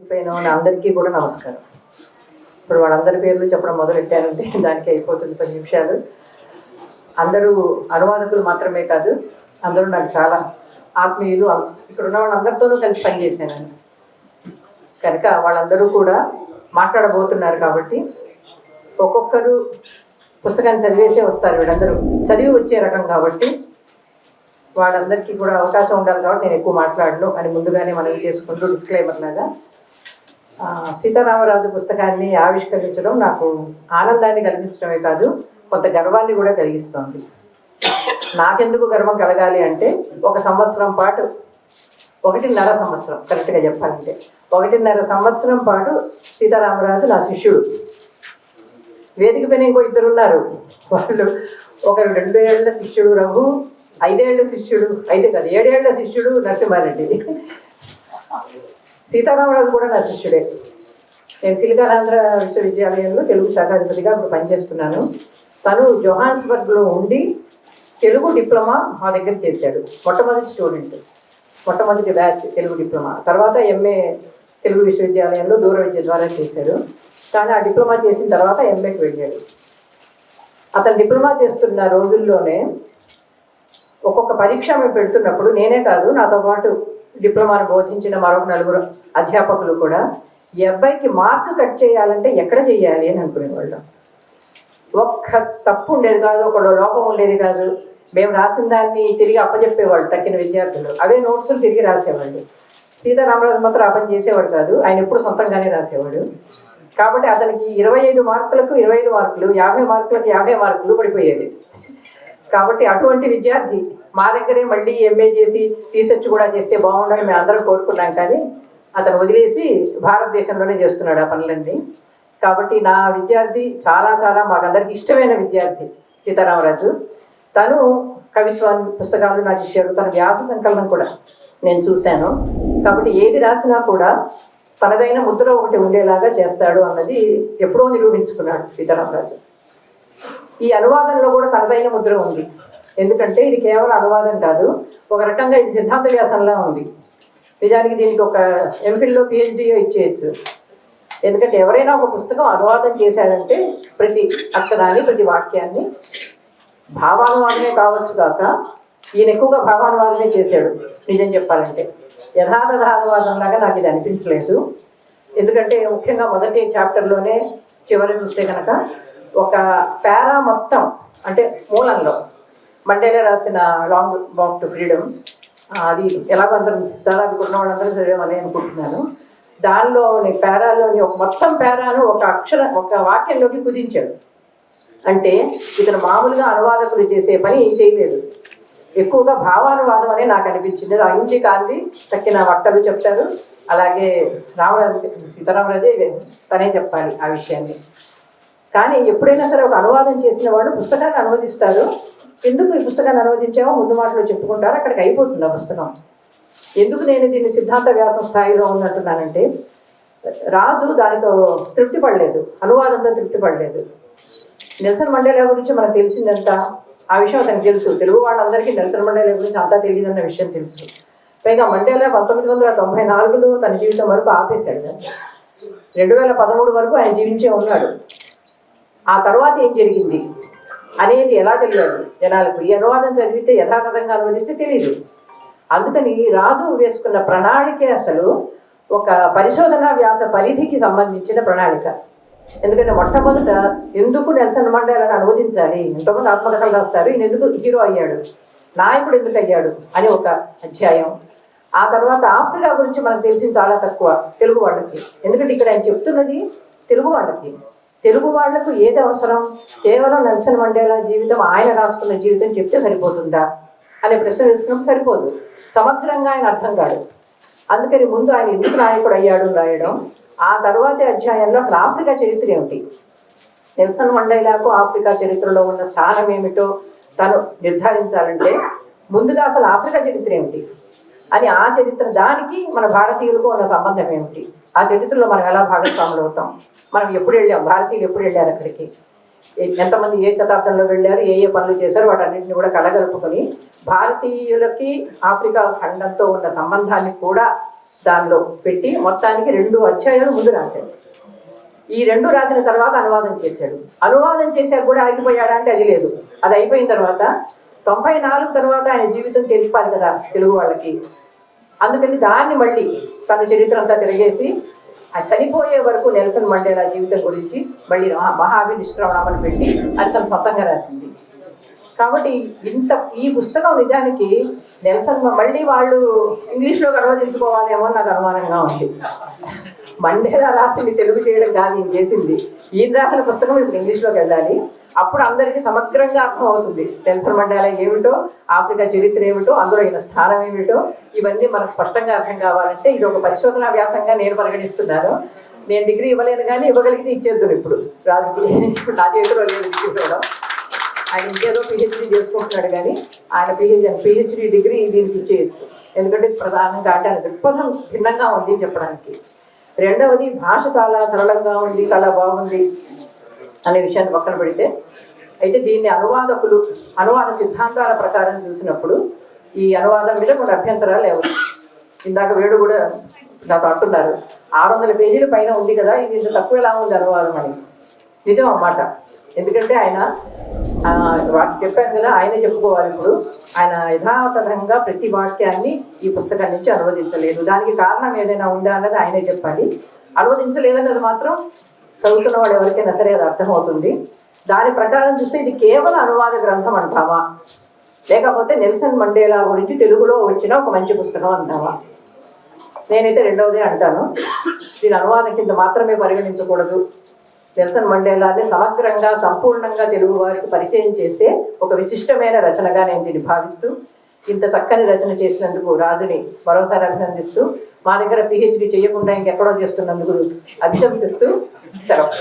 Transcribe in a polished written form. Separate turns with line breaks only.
వేదికపైన ఉన్న అందరికీ కూడా నమస్కారం. ఇప్పుడు వాళ్ళందరి పేర్లు చెప్పడం మొదలెట్టానంటే దానికి అయిపోతుంది 10 నిమిషాలు. అందరూ అనువాదకులు మాత్రమే కాదు, అందరూ నాకు చాలా ఆత్మీయులు. ఇక్కడ ఉన్న వాళ్ళందరితోనూ కలిసి పనిచేశాను కనుక వాళ్ళందరూ కూడా మాట్లాడబోతున్నారు. కాబట్టి ఒక్కొక్కరు పుస్తకాన్ని చదివేసే వస్తారు. వీళ్ళందరూ చదివి వచ్చే రకం కాబట్టి వాళ్ళందరికీ కూడా అవకాశం ఉండాలి. కాబట్టి నేను ఎక్కువ మాట్లాడను అని ముందుగానే మనవి చేసుకుంటూ డిస్క్లైమర్ లాగా సీతారామరాజు పుస్తకాన్ని ఆవిష్కరించడం నాకు ఆనందాన్ని కలిగించడమే కాదు, కొంత గర్వాన్ని కూడా కలిగిస్తోంది. నాకెందుకు గర్వం కలగాలి అంటే, 1 సంవత్సరం పాటు 1.5 సంవత్సరం కరెక్ట్గా చెప్పాలంటే 1.5 సంవత్సరం పాటు సీతారామరాజు నా శిష్యుడు. వేదిక పైన ఇంకో 2 ఉన్నారు. వాళ్ళు ఒకరు 2 ఏళ్ల శిష్యుడు రఘు, 5 ఏళ్ల శిష్యుడు, 5 కాదు 7 ఏళ్ల శిష్యుడు నరసింహారెడ్డి. సీతారామరాజు కూడా నా శిష్యుడే. నేను సిలికానాంధ్ర విశ్వవిద్యాలయంలో తెలుగు శాఖాధిపతిగా ఇప్పుడు పనిచేస్తున్నాను. తను జోహాన్స్బర్గ్లో ఉండి తెలుగు డిప్లొమా మా దగ్గర చేశాడు. మొట్టమొదటి స్టూడెంట్, మొట్టమొదటి బ్యాచ్ తెలుగు డిప్లొమా. తర్వాత ఎంఏ తెలుగు విశ్వవిద్యాలయంలో దూర విద్య ద్వారా చేశాడు. కానీ ఆ డిప్లొమా చేసిన తర్వాత ఎంఏకి వెళ్ళాడు. అతను డిప్లొమా చేస్తున్న రోజుల్లోనే ఒక్కొక్క పరీక్ష మేము పెడుతున్నప్పుడు నేనే కాదు, నాతో పాటు డిప్లొమాను బోధించిన మరొక 4 అధ్యాపకులు కూడా ఈ అబ్బాయికి మార్కు కట్ చేయాలంటే ఎక్కడ చేయాలి అని అనుకునేవాళ్ళం. ఒక్క తప్పు ఉండేది కాదు, ఒక లోపం ఉండేది కాదు. మేము రాసిన దాన్ని తిరిగి అప్పచెప్పేవాళ్ళు తక్కిన విద్యార్థులు, అవే నోట్సులు తిరిగి రాసేవాళ్ళు. సీతారామరాజు మాత్రం ఆ పని చేసేవాడు కాదు, ఆయన ఎప్పుడు సొంతంగానే రాసేవాడు. కాబట్టి అతనికి 25 మార్కులకు 25 మార్కులు, 50 మార్కులకు 50 మార్కులు పడిపోయేది. కాబట్టి అటువంటి విద్యార్థి మా దగ్గరే మళ్ళీ ఎంఏ చేసి రీసెర్చ్ కూడా చేస్తే బాగుండని మేము అందరం కోరుకున్నాం. కానీ అతను వదిలేసి భారతదేశంలోనే చేస్తున్నాడు ఆ పనులన్నీ. కాబట్టి నా విద్యార్థి చాలా చాలా మాకందరికి ఇష్టమైన విద్యార్థి సీతారామరాజు. తను కవిత్వాన్ని పుస్తకాలు నాకు ఇచ్చాడు. తన వ్యాస సంకలనం కూడా నేను చూశాను. కాబట్టి ఏది రాసినా కూడా తనదైన ముద్ర ఒకటి ఉండేలాగా చేస్తాడు అన్నది ఎప్పుడో నిరూపించుకున్నాడు సీతారామరాజు. ఈ అనువాదంలో కూడా తనదైన ముద్ర ఉంది. ఎందుకంటే ఇది కేవలం అనువాదం కాదు, ఒక రకంగా ఇది సిద్ధాంత వ్యాసంలా ఉంది. నిజానికి దీనికి ఒక ఎంఫిల్లో పిహెచ్డీయో ఇచ్చేయచ్చు. ఎందుకంటే ఎవరైనా ఒక పుస్తకం అనువాదం చేశారంటే ప్రతి అక్షరాన్ని ప్రతి వాక్యాన్ని భావానువాదమే కావచ్చు కాక ఈయన ఎక్కువగా భావానువాదమే చేశాడు. నిజం చెప్పాలంటే యథాతథ అనువాదం లాగా నాకు ఇది అనిపించలేదు. ఎందుకంటే ముఖ్యంగా మొదటి చాప్టర్లోనే చివరి చూస్తే కనుక ఒక పారా మొత్తం అంటే మూలంలో మండేలా రాసిన లాంగ్ వాక్ టు ఫ్రీడమ్, అది ఎలాగో అందరం దాదాపు ఉన్న వాళ్ళందరూ చదివామని అనుకుంటున్నాను. దానిలోని పారాలోని ఒక మొత్తం పారాను ఒక వాక్యంలోకి కుదించాడు. అంటే ఇతను మామూలుగా అనువాదకులు చేసే పని చేయలేదు, ఎక్కువగా భావానువాదం అని నాకు అనిపించింది. అయించి కాంతి తక్కిన వక్తలు చెప్తారు, అలాగే సీతారామరాజే తనే చెప్పాలి ఆ విషయాన్ని. కానీ ఎప్పుడైనా సరే ఒక అనువాదం చేసిన వాళ్ళు పుస్తకాన్ని అనువదిస్తారు. ఎందుకు ఈ పుస్తకాన్ని అనువదించామో ముందు మాటలో చెప్పుకుంటారు, అక్కడికి అయిపోతుంది ఆ పుస్తకం. ఎందుకు నేను దీన్ని సిద్ధాంత వ్యాసం స్థాయిలో ఉన్నట్టున్నానంటే, రాజు దానితో తృప్తి పడలేదు, అనువాదంతో తృప్తి పడలేదు. నెల్సన్ మండేలా గురించి మనకు తెలిసిందంత, ఆ విషయం అతనికి తెలుసు. తెలుగు వాళ్ళందరికీ నెల్సన్ మండేలా గురించి అంతా తెలియదన్న విషయం తెలుసు. పైగా మండేలా 1994లో తన జీవితం వరకు ఆపేశాడు. 2013 వరకు ఆయన జీవించే ఉన్నాడు. ఆ తర్వాత ఏం జరిగింది అనేది ఎలా తెలియదు జనాలకు. ఈ అనువాదం చదివితే యథాతథంగా అనువదిస్తే తెలియదు. అందుకని రాజు వేసుకున్న ప్రణాళికే అసలు ఒక పరిశోధనా వ్యాస పరిధికి సంబంధించిన ప్రణాళిక. ఎందుకంటే మొట్టమొదట ఎందుకు నెల్సన్ మండేలాను అనువదించాలి, ఎంతోమంది ఆత్మకథలు రాస్తారు, ఈయన ఎందుకు హీరో అయ్యాడు, నాయకుడు ఎందుకు అయ్యాడు అని ఒక అధ్యాయం. ఆ తర్వాత ఆఫ్రికా గురించి మనకు తెలిసింది చాలా తక్కువ తెలుగు వాళ్ళకి. ఎందుకంటే ఇక్కడ ఆయన చెప్తున్నది తెలుగు వాళ్ళకి. తెలుగు వాళ్లకు ఏది అవసరం, కేవలం నెల్సన్ మండేలా జీవితం, ఆయన రాసుకున్న జీవితం చెప్తే సరిపోతుందా అనే ప్రశ్న వేసుకున్నప్పుడు సరిపోదు, సమగ్రంగా ఆయన అర్థం కాదు. అందుకని ముందు ఆయన ఎందుకు నాయకుడు అయ్యాడు రాయడం. ఆ తర్వాతి అధ్యాయంలో అసలు ఆఫ్రికా చరిత్ర ఏమిటి, నెల్సన్ మండేలాకు ఆఫ్రికా చరిత్రలో ఉన్న స్థానం ఏమిటో తను నిర్ధారించాలంటే ముందుగా అసలు ఆఫ్రికా చరిత్ర ఏమిటి అని, ఆ చరిత్ర దానికి మన భారతీయులకు ఉన్న సంబంధం ఏమిటి, ఆ చరిత్రలో మనం ఎలా భాగస్వాములు అవుతాం, మనం ఎప్పుడు వెళ్ళాం, భారతీయులు ఎప్పుడు వెళ్ళారు అక్కడికి, ఎంతమంది ఏ శతాబ్దంలో వెళ్ళారు, ఏ ఏ పనులు చేశారు, వాటన్నింటినీ కూడా కలగలుపుకొని భారతీయులకి ఆఫ్రికా ఖండంతో ఉన్న సంబంధాన్ని కూడా దానిలో పెట్టి మొత్తానికి 2 అధ్యాయాలు ముందు రాశాడు. ఈ 2 రాసిన తర్వాత అనువాదం చేశాడు. అనువాదం చేశాక కూడా ఆగిపోయాడా అంటే అది లేదు. అది అయిపోయిన తర్వాత 94 తర్వాత ఆయన జీవితం తెలిపాలి కదా తెలుగు వాళ్ళకి. అందుకని దాన్ని మళ్ళీ తన చరిత్ర అంతా తిరిగేసి ఆ చనిపోయే వరకు నెల్సన్ మండేలా జీవితం గురించి మళ్ళీ మహాభినిష్క్రమణమని పెట్టి అది తను సొంతంగా రాసింది. కాబట్టి ఈ పుస్తకం నిజానికి నెల్సన్ మళ్ళీ వాళ్ళు ఇంగ్లీష్లో అనువదించుకోవాలేమో నాకు అనుమానంగా ఉంది. మండేలా రాసింది తెలుగు చేయడం కాదు ఈయన చేసింది. ఈయన రాసిన పుస్తకం ఇప్పుడు ఇంగ్లీష్లోకి వెళ్ళాలి. అప్పుడు అందరికీ సమగ్రంగా అర్థం అవుతుంది నెల్సన్ మండేలా ఏమిటో, ఆఫ్రికా చరిత్ర ఏమిటో, అందులో ఈయన స్థానం ఏమిటో, ఇవన్నీ మనకు స్పష్టంగా అర్థం కావాలంటే ఇది ఒక పరిశోధనా వ్యాసంగా నేను పరిగణిస్తున్నాను. నేను డిగ్రీ ఇవ్వలేను కానీ ఇవ్వగలిగితే ఇచ్చేద్దాను. ఇప్పుడు రాజకీయ ఇప్పుడు నా చేతిలో లేదు డిగ్రీ ఇవ్వడం. ఆయన ఇంకేదో పిహెచ్డీ చేసుకుంటున్నాడు కానీ ఆయన పిహెచ్డీ డిగ్రీ దీనికి ఇచ్చేయచ్చు. ఎందుకంటే ప్రధానంగా అంటే ఆయన దృక్పథం భిన్నంగా ఉంది చెప్పడానికి. రెండవది భాష చాలా సరళంగా ఉంది, చాలా బాగుంది అనే విషయాన్ని పక్కన పెడితే, అయితే దీన్ని అనువాద సిద్ధాంతాల ప్రకారం చూసినప్పుడు ఈ అనువాదం మీద కొన్ని అభ్యంతరాలు లేవు. ఇందాక వేడు కూడా నాతో అంటున్నారు 600 పేజీల పైన ఉంది కదా, ఇది ఇంత తక్కువ ఎలా ఉంది అనువాదం అని. నిజం అన్నమాట. ఎందుకంటే ఆయన వాటికి చెప్పాను కదా, ఆయనే చెప్పుకోవాలి. ఇప్పుడు ఆయన యథాతథంగా ప్రతి వాక్యాన్ని ఈ పుస్తకం నుంచి అనువదించలేదు. దానికి కారణం ఏదైనా ఉందా అన్నది ఆయనే చెప్పాలి. అనువదించలేదన్నది మాత్రం చదువుతున్న వాళ్ళు ఎవరికైనా సరే అది అర్థమవుతుంది. దాని ప్రకారం చూస్తే ఇది కేవలం అనువాద గ్రంథం అంటావా, లేకపోతే నెల్సన్ మండేలా గురించి తెలుగులో వచ్చిన ఒక మంచి పుస్తకం అంటావా? నేనైతే రెండవదే అంటాను. దీని అనువాదం కింద మాత్రమే పరిగణించకూడదు. నెల్సన్ మండేలాని సమగ్రంగా సంపూర్ణంగా తెలుగు వారికి పరిచయం చేసే ఒక విశిష్టమైన రచనగా నేను దీన్ని భావిస్తూ, ఇంత చక్కని రచన చేసినందుకు రాజుని మరోసారి అభినందిస్తూ, మా దగ్గర పిహెచ్డీ చేయకుండా ఇంకెక్కడో చేస్తున్నందుకు అభిశంసిస్తూ సెలవు.